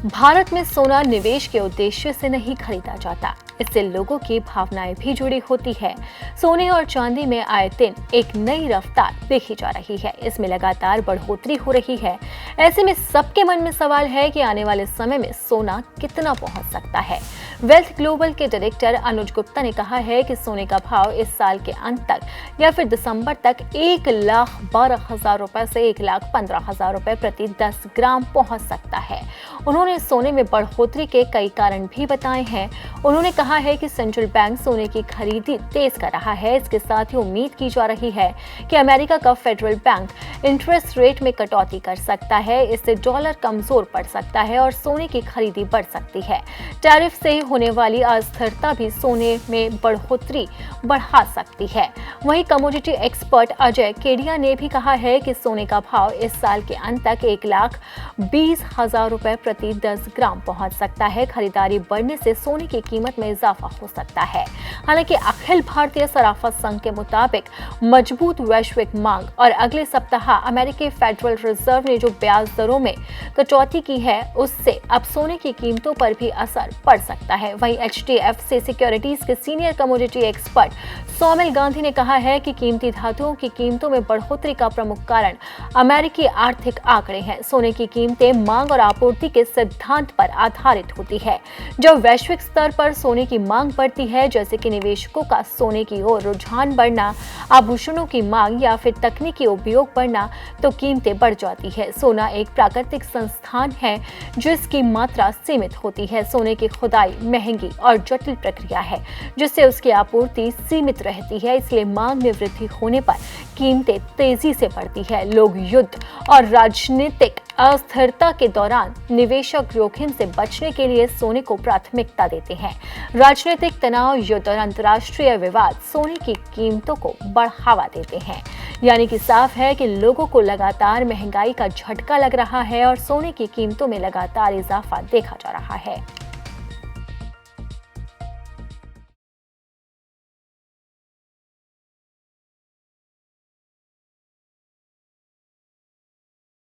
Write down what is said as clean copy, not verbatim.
भारत में सोना निवेश के उद्देश्य से नहीं खरीदा जाता, इससे लोगों की भावनाएं भी जुड़ी होती है। सोने और चांदी में आए दिन एक नई रफ्तार देखी जा रही है, इसमें लगातार बढ़ोतरी हो रही है। ऐसे में सबके मन में सवाल है कि आने वाले समय में सोना कितना पहुंच सकता है। वेल्थ ग्लोबल के डायरेक्टर अनुज गुप्ता ने कहा है कि सोने का भाव इस साल के अंत तक या फिर दिसंबर तक 1,12,000 रुपए से 1,15,000 रुपए प्रति 10 ग्राम पहुंच सकता है। उन्होंने सोने में बढ़ोतरी के कई कारण भी बताए हैं। उन्होंने कहा है कि सेंट्रल बैंक सोने की खरीदी तेज कर रहा है। इसके साथ ही उम्मीद की जा रही है कि अमेरिका का फेडरल बैंक इंटरेस्ट रेट में कटौती कर सकता है। इससे डॉलर कमजोर पड़ सकता है और सोने की खरीदी बढ़ सकती है। टैरिफ से होने वाली अस्थिरता भी सोने में बढ़ोतरी बढ़ा सकती है। वहीं कमोडिटी एक्सपर्ट अजय केडिया ने भी कहा है कि सोने का भाव इस साल के अंत तक 1,20,000 रुपए प्रति 10 ग्राम पहुंच सकता है। खरीदारी बढ़ने से सोने की कीमत में इजाफा हो सकता है। हालांकि अखिल भारतीय सराफा संघ के मुताबिक मजबूत वैश्विक मांग और अगले सप्ताह अमेरिकी फेडरल रिजर्व ने जो ब्याज दरों में कटौती की है, उससे अब सोने की कीमतों पर भी असर पड़ सकता है। वहीं HDFC सिक्योरिटीज के senior commodity expert Saumil Gandhi ने कहा है कि कीमती धातुओं की कीमतों में बढ़ोतरी का प्रमुख कारण अमेरिकी आर्थिक आंकड़े हैं। सोने की कीमतें मांग और आपूर्ति के सिद्धांत पर आधारित होती है। जब वैश्विक स्तर पर सोने की मांग बढ़ती है, जैसे कि निवेशकों का सोने की ओर रुझान बढ़ना, आभूषणों की मांग या फिर तकनीकी उपयोग बढ़ना, तो कीमतें बढ़ जाती है। सोना एक प्राकृतिक संस्थान है जिसकी मात्रा सीमित होती है। सोने की खुदाई महंगी और जटिल प्रक्रिया है, जिससे उसकी आपूर्ति सीमित रहती है। इसलिए मांग में वृद्धि होने पर कीमतें तेजी से बढ़ती है। लोग युद्ध और राजनीतिक अस्थिरता के दौरान निवेशक जोखिम से बचने के लिए सोने को प्राथमिकता देते हैं। राजनीतिक तनाव, युद्ध और अंतर्राष्ट्रीय विवाद सोने की कीमतों को बढ़ावा देते हैं। यानी कि साफ है कि लोगों को लगातार महंगाई का झटका लग रहा है और सोने की कीमतों में लगातार इजाफा देखा जा रहा है।